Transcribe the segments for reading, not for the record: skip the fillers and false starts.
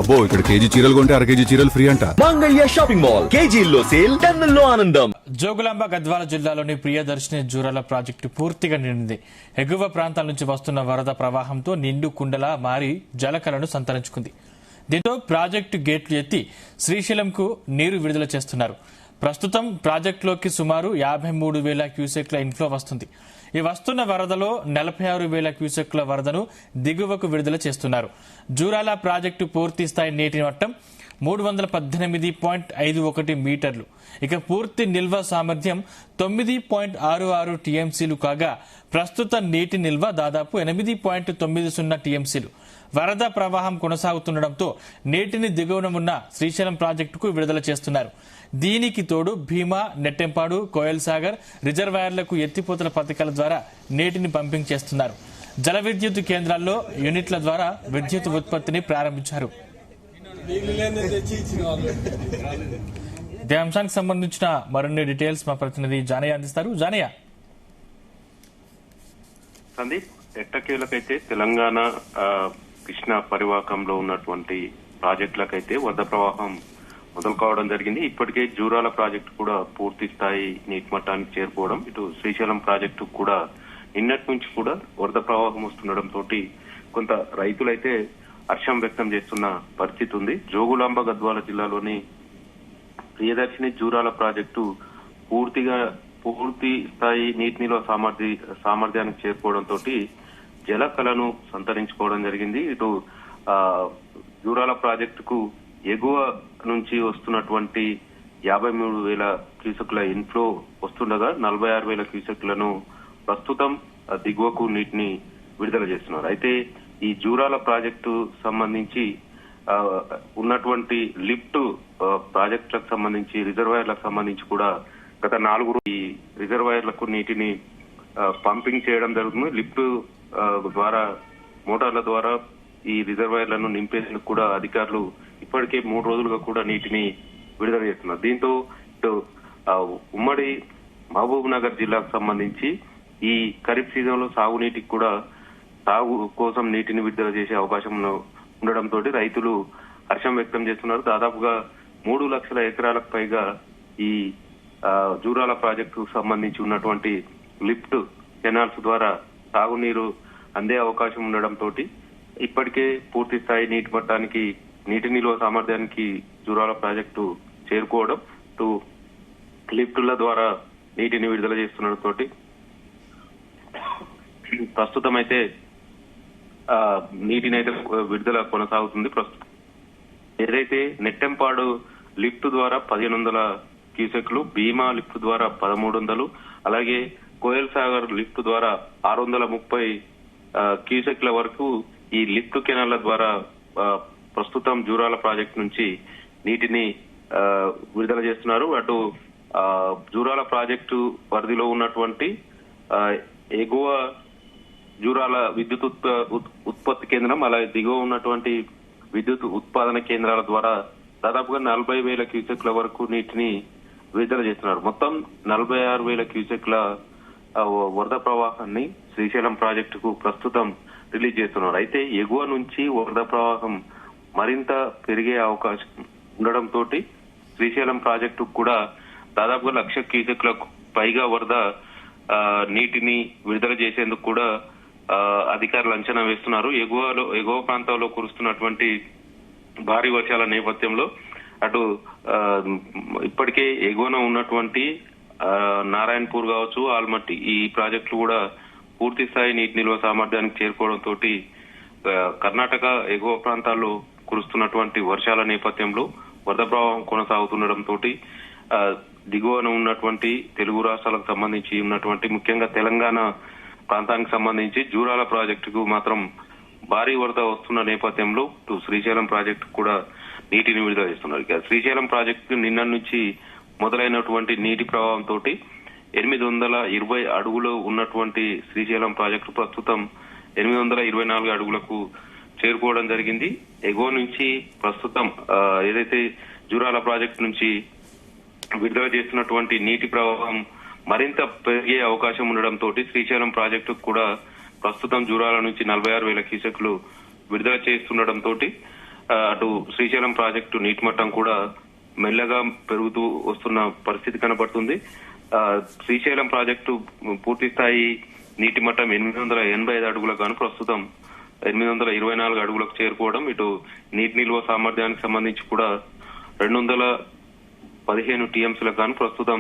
అబ్బో ఇక్కడ కేజీ చీరలు కొంటే అర కేజీ చీరలు ఫ్రీ అంట. మంగళ్య షాపింగ్ మాల్ కేజీల్లో సేల్, టన్నుల్లో ఆనందం. జోగులాంబ గద్వాల జిల్లాలోని ప్రియదర్శిని జూరాల ప్రాజెక్టు పూర్తిగా నిండింది. ఎగువ ప్రాంతాల నుంచి వస్తున్న వరద ప్రవాహంతో నిండు కుండలా మారి జలకలను సంతరించుకుంది. దీంతో ప్రాజెక్టు గేట్లు ఎత్తి శ్రీశైలంకు నీరు విడుదల చేస్తున్నారు. ప్రస్తుతం ప్రాజెక్టులోకి సుమారు 53,000 క్యూసెక్ల ఇన్ఫ్లో వస్తుంది. ఈ వస్తున్న వరదలో 46,000 క్యూసెక్ల వరదను దిగువకు విడుదల చేస్తున్నారు. జూరాల ప్రాజెక్టు పూర్తి స్థాయి నీటి మట్టం 318.51 మీటర్లు. ఇక పూర్తి నిల్వ సామర్థ్యం 9.66 టీఎంసీలు కాగా ప్రస్తుత నీటి నిల్వ దాదాపు 8.90 టీఎంసీలు. వరద ప్రవాహం కొనసాగుతుండటంతో నీటిని దిగువన ఉన్న శ్రీశైలం ప్రాజెక్టుకు విడుదల చేస్తున్నారు. దీనికి తోడు భీమా, నెట్టెంపాడు, కోయల్ సాగర్ రిజర్వాయర్లకు ఎత్తిపోతల పథకాల ద్వారా నీటిని పంపింగ్ చేస్తున్నారు. జల విద్యుత్ కేంద్రాల్లో యూనిట్ల ద్వారా విద్యుత్ ఉత్పత్తిని ప్రారంభించారు. ఇదే అంశానికి సంబంధించిన మరిన్ని డీటెయిల్స్ మా ప్రతినిధి జానయ్య అందిస్తారు. జానయ్య, సందీప్, ఎట్టకేలకైతే తెలంగాణ కృష్ణా పరివాహకంలో ఉన్నటువంటి ప్రాజెక్టులకైతే వరద ప్రవాహం మొదలు కావడం జరిగింది. ఇప్పటికే జూరాల ప్రాజెక్టు కూడా పూర్తి స్థాయి నీటి మట్టానికి చేరుకోవడం, ఇటు శ్రీశైలం ప్రాజెక్టు కూడా నిన్నటి నుంచి కూడా వరద ప్రవాహం వస్తుండటంతో కొంత రైతులైతే హర్షం వ్యక్తం చేస్తున్న పరిస్థితి ఉంది. జోగులాంబ గద్వాల జిల్లాలోని ప్రియదర్శిని జూరాల ప్రాజెక్టు పూర్తి స్థాయి నీటి నిల్వ సామర్థ్యానికి చేరుకోవడంతో జలకలను సంతరించుకోవడం జరిగింది. ఇటు జూరాల ప్రాజెక్టుకు ఎగువ నుంచి వస్తున్నటువంటి 53,000 క్యూసెక్ల ఇన్ఫ్లో వస్తుండగా 46,000 క్యూసెక్లను ప్రస్తుతం దిగువకు నీటిని విడుదల చేస్తున్నారు. అయితే ఈ జూరాల ప్రాజెక్టు సంబంధించి ఉన్నటువంటి లిఫ్ట్ ప్రాజెక్టులకు సంబంధించి రిజర్వాయర్లకు సంబంధించి కూడా గత 4 ఈ రిజర్వాయర్లకు నీటిని పంపింగ్ చేయడం జరుగుతుంది. లిఫ్ట్ ద్వారా, మోటార్ల ద్వారా ఈ రిజర్వాయర్లను నింపేందుకు కూడా అధికారులు ఇప్పటికే 3 రోజులుగా కూడా నీటిని విడుదల చేస్తున్నారు. దీంతో ఇటు ఉమ్మడి మహబూబ్ నగర్ జిల్లాకు సంబంధించి ఈ ఖరీఫ్ సీజన్ లో సాగునీటికి కూడా సాగు కోసం నీటిని విడుదల చేసే అవకాశం ఉండడంతో రైతులు హర్షం వ్యక్తం చేస్తున్నారు. దాదాపుగా 3 లక్షల ఎకరాలకు పైగా ఈ జూరాల ప్రాజెక్టు సంబంధించి ఉన్నటువంటి లిఫ్ట్ కెనాల్స్ ద్వారా సాగునీరు అందే అవకాశం ఉండడంతో ఇప్పటికే పూర్తి స్థాయి నీటి మట్టానికి, నీటి నిల్వ సామర్థ్యానికి జూరాల ప్రాజెక్టు చేరుకోవడం, లిఫ్టుల ద్వారా నీటిని విడుదల చేస్తుండటంతో ప్రస్తుతం అయితే నీటిని అయితే విడుదల కొనసాగుతుంది. ప్రస్తుతం ఏదైతే నెట్టెంపాడు లిఫ్ట్ ద్వారా 1,500 క్యూసెక్లు, భీమా లిఫ్ట్ ద్వారా 1,300, అలాగే కోయల్ సాగర్ లిఫ్ట్ ద్వారా 630 క్యూసెక్ల వరకు ఈ లిఫ్ట్ కెనాళ్ల ద్వారా ప్రస్తుతం జూరాల ప్రాజెక్టు నుంచి నీటిని విడుదల చేస్తున్నారు. అటు జూరాల ప్రాజెక్టు పరిధిలో ఉన్నటువంటి ఎగువ జూరాల విద్యుత్ ఉత్పత్తి కేంద్రం, అలాగే దిగువ ఉన్నటువంటి విద్యుత్ ఉత్పాదన కేంద్రాల ద్వారా దాదాపుగా 40,000 క్యూసెక్ల వరకు నీటిని విడుదల చేస్తున్నారు. మొత్తం 46,000 క్యూసెక్ల వరద ప్రవాహాన్ని శ్రీశైలం ప్రాజెక్టుకు ప్రస్తుతం రిలీజ్ చేస్తున్నారు. అయితే ఎగువ నుంచి వరద ప్రవాహం మరింత పెరిగే అవకాశం ఉండడంతో శ్రీశైలం ప్రాజెక్టు కూడా దాదాపుగా 1,00,000 క్యూసెక్లకు పైగా వరద నీటిని విడుదల చేసేందుకు కూడా అధికారులు అంచనా వేస్తున్నారు. ఎగువ ప్రాంతాల్లో కురుస్తున్నటువంటి భారీ వర్షాల నేపథ్యంలో అటు ఇప్పటికే ఎగువన ఉన్నటువంటి నారాయణపూర్ కావచ్చు, ఆల్మట్టి, ఈ ప్రాజెక్టులు కూడా పూర్తి స్థాయి నీటి నిల్వ సామర్థ్యానికి చేరుకోవడంతో కర్ణాటక ఎగువ ప్రాంతాల్లో కురుస్తున్నటువంటి వర్షాల నేపథ్యంలో వరద ప్రవాహం కొనసాగుతుండటంతో దిగువన ఉన్నటువంటి తెలుగు రాష్ట్రాలకు సంబంధించి ఉన్నటువంటి, ముఖ్యంగా తెలంగాణ ప్రాంతానికి సంబంధించి జూరాల ప్రాజెక్టుకు మాత్రం భారీ వరద వస్తున్న నేపథ్యంలో శ్రీశైలం ప్రాజెక్టు కూడా నీటిని విడుదల చేస్తున్నారు. ఇక శ్రీశైలం ప్రాజెక్టు నిన్న నుంచి మొదలైనటువంటి నీటి ప్రవాహంతో 820 అడుగులు ఉన్నటువంటి శ్రీశైలం ప్రాజెక్టు ప్రస్తుతం 824 అడుగులకు చేరుకోవడం జరిగింది. ఎగువ నుంచి ప్రస్తుతం ఏదైతే జూరాల ప్రాజెక్టు నుంచి విడుదల చేస్తున్నటువంటి నీటి ప్రవాహం మరింత పెరిగే అవకాశం ఉండడంతో శ్రీశైలం ప్రాజెక్టు కూడా ప్రస్తుతం జూరాల నుంచి 46,000 క్యూసెక్లు విడుదల చేస్తుండటంతో అటు శ్రీశైలం ప్రాజెక్టు నీటి మట్టం కూడా మెల్లగా పెరుగుతూ వస్తున్న పరిస్థితి కనబడుతుంది. శ్రీశైలం ప్రాజెక్టు పూర్తి స్థాయి నీటి మట్టం 885 అడుగులకు గాను ప్రస్తుతం 824 అడుగులకు చేరుకోవడం, ఇటు నీటి నిల్వ సామర్థ్యానికి సంబంధించి కూడా 215 టీఎంసీలకు గాను ప్రస్తుతం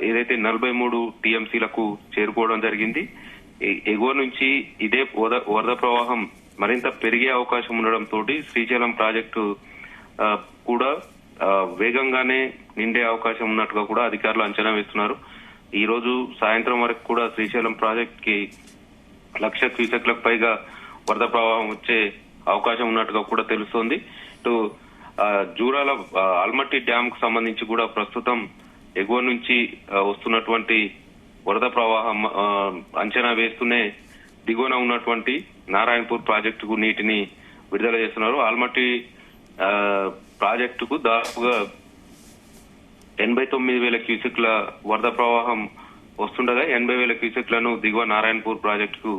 ఏదైతే 43 టీఎంసీలకు చేరుకోవడం జరిగింది. ఎగువ నుంచి ఇదే వరద ప్రవాహం మరింత పెరిగే అవకాశం ఉండడంతో శ్రీశైలం ప్రాజెక్టు కూడా వేగంగానే నిండే అవకాశం ఉన్నట్టుగా కూడా అధికారులు అంచనా వేస్తున్నారు. ఈ రోజు సాయంత్రం వరకు కూడా శ్రీశైలం ప్రాజెక్ట్ కి 1,00,000 క్యూసెక్లకు పైగా వరద ప్రవాహం వచ్చే అవకాశం ఉన్నట్టుగా కూడా తెలుస్తోంది. ఇటు జూరాల ఆల్మట్టి డ్యామ్ కు సంబంధించి కూడా ప్రస్తుతం ఎగువ నుంచి వస్తున్నటువంటి వరద ప్రవాహం అంచనా వేస్తూనే దిగువన ఉన్నటువంటి నారాయణపూర్ ప్రాజెక్టుకు నీటిని విడుదల చేస్తున్నారు. ఆల్మట్టి ప్రాజెక్టుకు దాదాపుగా 89,000 క్యూసెక్ల వరద ప్రవాహం వస్తుండగా 80,000 క్యూసెక్లను దిగువ నారాయణపూర్ ప్రాజెక్టుకు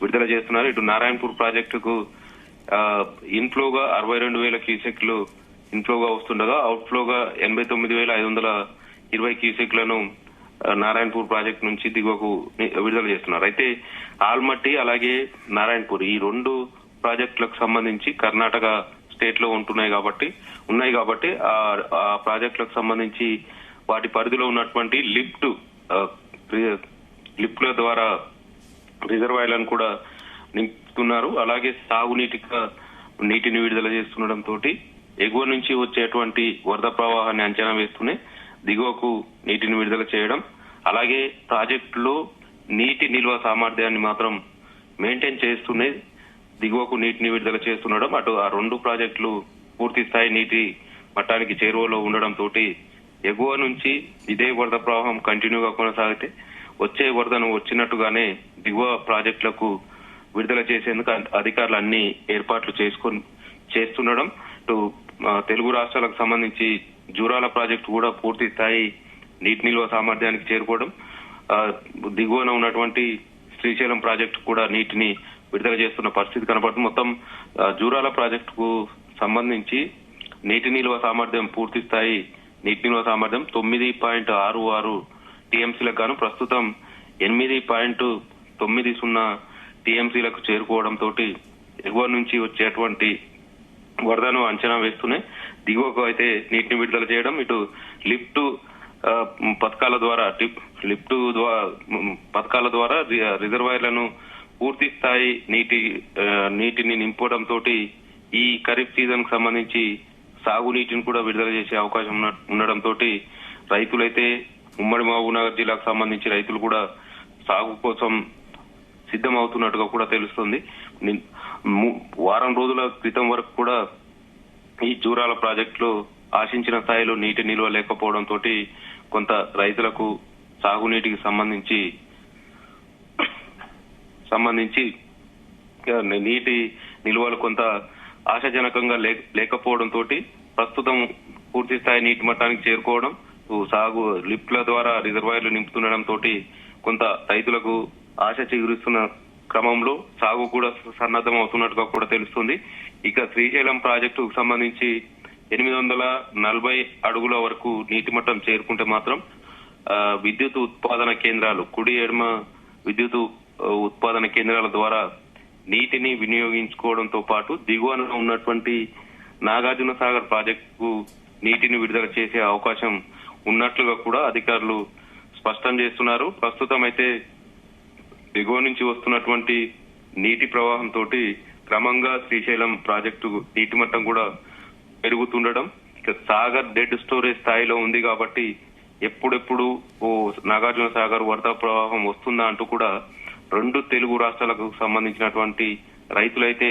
విడుదల చేస్తున్నారు. ఇటు నారాయణపూర్ ప్రాజెక్టుకు ఇన్ఫ్లోగా 62,000 క్యూసెక్లు ఇన్ఫ్లోగా వస్తుండగా అవుట్ఫ్లోగా 89,520 క్యూసెక్లను నారాయణపూర్ ప్రాజెక్టు నుంచి దిగువకు విడుదల చేస్తున్నారు. అయితే ఆల్మట్టి అలాగే నారాయణపూర్ ఈ 2 ప్రాజెక్టులకు సంబంధించి కర్ణాటక స్టేట్ లో ఉన్నాయి కాబట్టి ఆ ప్రాజెక్టులకు సంబంధించి వాటి పరిధిలో ఉన్నటువంటి లిఫ్ట్ల ద్వారా రిజర్వాయర్లను కూడా నింపుతున్నారు. అలాగే నీటిని విడుదల చేస్తుండటంతో ఎగువ నుంచి వచ్చేటువంటి వరద ప్రవాహాన్ని అంచనా వేస్తూనే దిగువకు నీటిని విడుదల చేయడం, అలాగే ప్రాజెక్టులో నీటి నిల్వ సామర్థ్యాన్ని మాత్రం మెయింటైన్ చేస్తూనే దిగువకు నీటిని విడుదల చేస్తుండడం, అటు ఆ 2 ప్రాజెక్టులు పూర్తి స్థాయి నీటి మట్టానికి చేరువలో ఉండడంతో ఎగువ నుంచి ఇదే వరద ప్రవాహం కంటిన్యూగా కొనసాగితే వచ్చే వరదను వచ్చినట్టుగానే దిగువ ప్రాజెక్టులకు విడుదల చేసేందుకు అధికారులు అన్ని ఏర్పాట్లు చేస్తుండడం, ఇటు తెలుగు రాష్ట్రాలకు సంబంధించి జూరాల ప్రాజెక్టు కూడా పూర్తి స్థాయి నీటి నిల్వ సామర్థ్యానికి చేరుకోవడం, దిగువన ఉన్నటువంటి శ్రీశైలం ప్రాజెక్టు కూడా నీటిని విడుదల చేస్తున్న పరిస్థితి కనబడుతుంది. మొత్తం జూరాల ప్రాజెక్టుకు సంబంధించి నీటి నిల్వ సామర్థ్యం పూర్తి స్థాయి నీటి నిల్వ సామర్థ్యం 9.66 టీఎంసీలకు గాను ప్రస్తుతం 8.90 టీఎంసీలకు చేరుకోవడంతో ఎగువ నుంచి వచ్చేటువంటి వరదను అంచనా వేస్తూనే దిగువకు అయితే నీటిని విడుదల చేయడం, ఇటు లిఫ్ట్ పథకాల ద్వారా రిజర్వాయర్లను పూర్తి స్థాయి నీటిని నింపడంతో ఈ ఖరీఫ్ సీజన్ కు సంబంధించి సాగునీటిని కూడా విడుదల చేసే అవకాశం ఉండడంతో రైతులైతే ఉమ్మడి మహబూబ్నగర్ జిల్లాకు సంబంధించి రైతులు కూడా సాగు కోసం సిద్ధమవుతున్నట్టుగా కూడా తెలుస్తుంది. వారం రోజుల క్రితం వరకు కూడా ఈ జూరాల ప్రాజెక్టులో ఆశించిన స్థాయిలో నీటి నిల్వ లేకపోవడంతో కొంత రైతులకు సాగునీటికి సంబంధించి నీటి నిల్వలు కొంత ఆశాజనకంగా లేకపోవడంతో ప్రస్తుతం పూర్తి స్థాయి నీటి మట్టానికి చేరుకోవడం, సాగు లిఫ్ట్ల ద్వారా రిజర్వాయర్లు నింపుతుండడంతో కొంత రైతులకు ఆశ చిగురిస్తున్న క్రమంలో సాగు కూడా సన్నద్ధం అవుతున్నట్టుగా కూడా తెలుస్తుంది. ఇక శ్రీశైలం ప్రాజెక్టుకు సంబంధించి 840 అడుగుల వరకు నీటి మట్టం చేరుకుంటే మాత్రం విద్యుత్ ఉత్పాదన కేంద్రాలు, కుడి ఎడమ విద్యుత్ ఉత్పాదన కేంద్రాల ద్వారా నీటిని వినియోగించుకోవడంతో పాటు దిగువన ఉన్నటువంటి నాగార్జున సాగర్ ప్రాజెక్టుకు నీటిని విడుదల చేసే అవకాశం ఉన్నట్లుగా కూడా అధికారులు స్పష్టం చేస్తున్నారు. ప్రస్తుతం అయితే దిగువ నుంచి వస్తున్నటువంటి నీటి ప్రవాహంతో క్రమంగా శ్రీశైలం ప్రాజెక్టు నీటి మట్టం కూడా పెరుగుతుండడం, ఇక సాగర్ డెడ్ స్టోరేజ్ స్థాయిలో ఉంది కాబట్టి ఎప్పుడెప్పుడు నాగార్జున సాగర్ వరద ప్రవాహం వస్తుందా అంటూ కూడా 2 తెలుగు రాష్ట్రాలకు సంబంధించినటువంటి రైతులైతే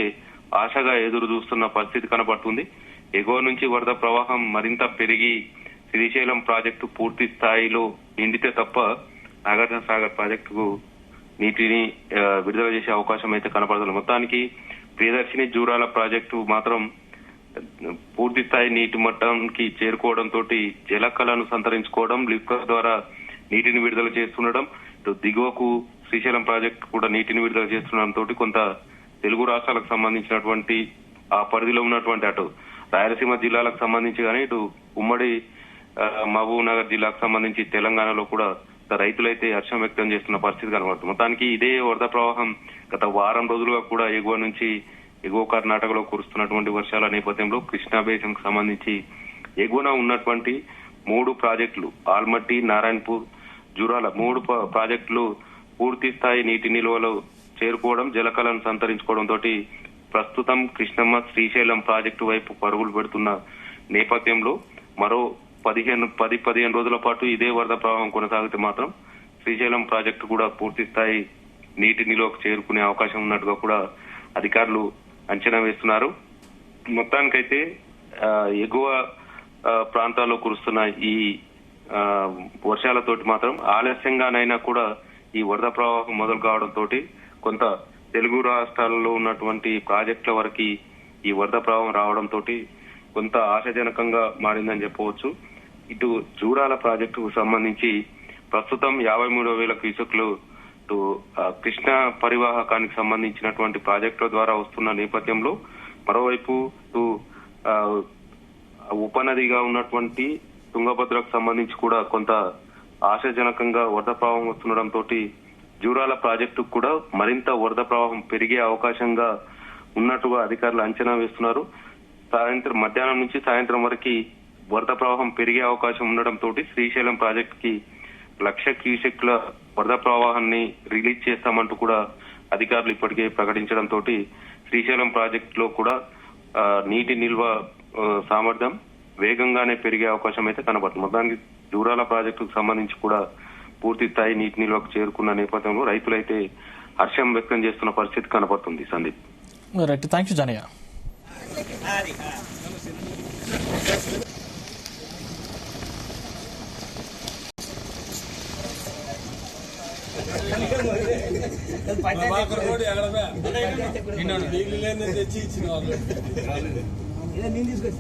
ఆశగా ఎదురు చూస్తున్న పరిస్థితి కనబడుతుంది. ఎగువ నుంచి వరద ప్రవాహం మరింత పెరిగి శ్రీశైలం ప్రాజెక్టు పూర్తి స్థాయిలో నిండితే తప్ప నాగార్జున సాగర్ ప్రాజెక్టుకు నీటిని విడుదల చేసే అవకాశం అయితే కనపడుతుంది. మొత్తానికి ప్రియదర్శిని జూరాల ప్రాజెక్టు మాత్రం పూర్తి స్థాయి నీటి మట్టానికి చేరుకోవడంతో జలకళను సంతరించుకోవడం, లిఫ్ట్ల ద్వారా నీటిని విడుదల చేస్తుండడం, దిగువకు శ్రీశైలం ప్రాజెక్టు కూడా నీటిని విడుదల చేస్తుండడంతో కొంత తెలుగు రాష్ట్రాలకు సంబంధించినటువంటి ఆ పరిధిలో ఉన్నటువంటి అటు రాయలసీమ జిల్లాలకు సంబంధించి కానీ ఇటు ఉమ్మడి మహబూబ్ నగర్ జిల్లాకు సంబంధించి తెలంగాణలో కూడా రైతులైతే హర్షం వ్యక్తం చేస్తున్న పరిస్థితి కనబడుతుంది. మొత్తానికి ఇదే వరద ప్రవాహం గత వారం రోజులుగా కూడా ఎగువ నుంచి ఎగువ కర్ణాటకలో కురుస్తున్నటువంటి వర్షాల నేపథ్యంలో కృష్ణా బేసిన్ కు సంబంధించి ఎగువన ఉన్నటువంటి 3 ప్రాజెక్టులు ఆల్మట్టి, నారాయణపూర్, జురాల 3 ప్రాజెక్టులు పూర్తి స్థాయి నీటి నిల్వలు చేరుకోవడం, జలకళను సంతరించుకోవడం తోటి ప్రస్తుతం కృష్ణమ్మ శ్రీశైలం ప్రాజెక్టు వైపు పరుగులు పెడుతున్న నేపథ్యంలో మరో 10-15 రోజుల పాటు ఇదే వరద ప్రవాహం కొనసాగితే మాత్రం శ్రీశైలం ప్రాజెక్టు కూడా పూర్తి స్థాయి నీటి నిల్వకు చేరుకునే అవకాశం ఉన్నట్టుగా కూడా అధికారులు అంచనా వేస్తున్నారు. మొత్తానికైతే ఎగువ ప్రాంతాల్లో కురుస్తున్న ఈ వర్షాలతోటి మాత్రం ఆలస్యంగానైనా కూడా ఈ వరద ప్రవాహం మొదలు కావడంతో కొంత తెలుగు రాష్ట్రాలలో ఉన్నటువంటి ప్రాజెక్టుల వరకు ఈ వరద ప్రవాహం రావడంతో కొంత ఆశాజనకంగా మారిందని చెప్పవచ్చు. ఇటు జూరాల ప్రాజెక్టుకు సంబంధించి ప్రస్తుతం 53,000 క్యూసెక్లు కృష్ణా పరివాహకానికి సంబంధించినటువంటి ప్రాజెక్టుల ద్వారా వస్తున్న నేపథ్యంలో మరోవైపు ఉపనదిగా ఉన్నటువంటి తుంగభద్రకు సంబంధించి కూడా కొంత ఆశాజనకంగా వరద ప్రవాహం వస్తుండటంతో జూరాల ప్రాజెక్టుకు కూడా మరింత వరద ప్రవాహం పెరిగే అవకాశంగా ఉన్నట్టుగా అధికారులు అంచనా వేస్తున్నారు. మధ్యాహ్నం నుంచి సాయంత్రం వరకు వరద ప్రవాహం పెరిగే అవకాశం ఉండడంతో శ్రీశైలం ప్రాజెక్టుకి 1,00,000 క్యూసెక్ల వరద ప్రవాహాన్ని రిలీజ్ చేస్తామంటూ కూడా అధికారులు ఇప్పటికే ప్రకటించడంతో శ్రీశైలం ప్రాజెక్టులో కూడా నీటి నిల్వ సామర్థ్యం వేగంగానే పెరిగే అవకాశం అయితే కనబడుతుంది. మొత్తానికి జూరాల ప్రాజెక్టుకు సంబంధించి కూడా పూర్తి స్థాయి నీటి నిల్వకు చేరుకున్న నేపథ్యంలో రైతులైతే హర్షం వ్యక్తం చేస్తున్న పరిస్థితి కనబడుతుంది. Sandeep, right, thank you Janaiah. తెచ్చి ఇచ్చిన వాళ్ళు తీసుకొచ్చి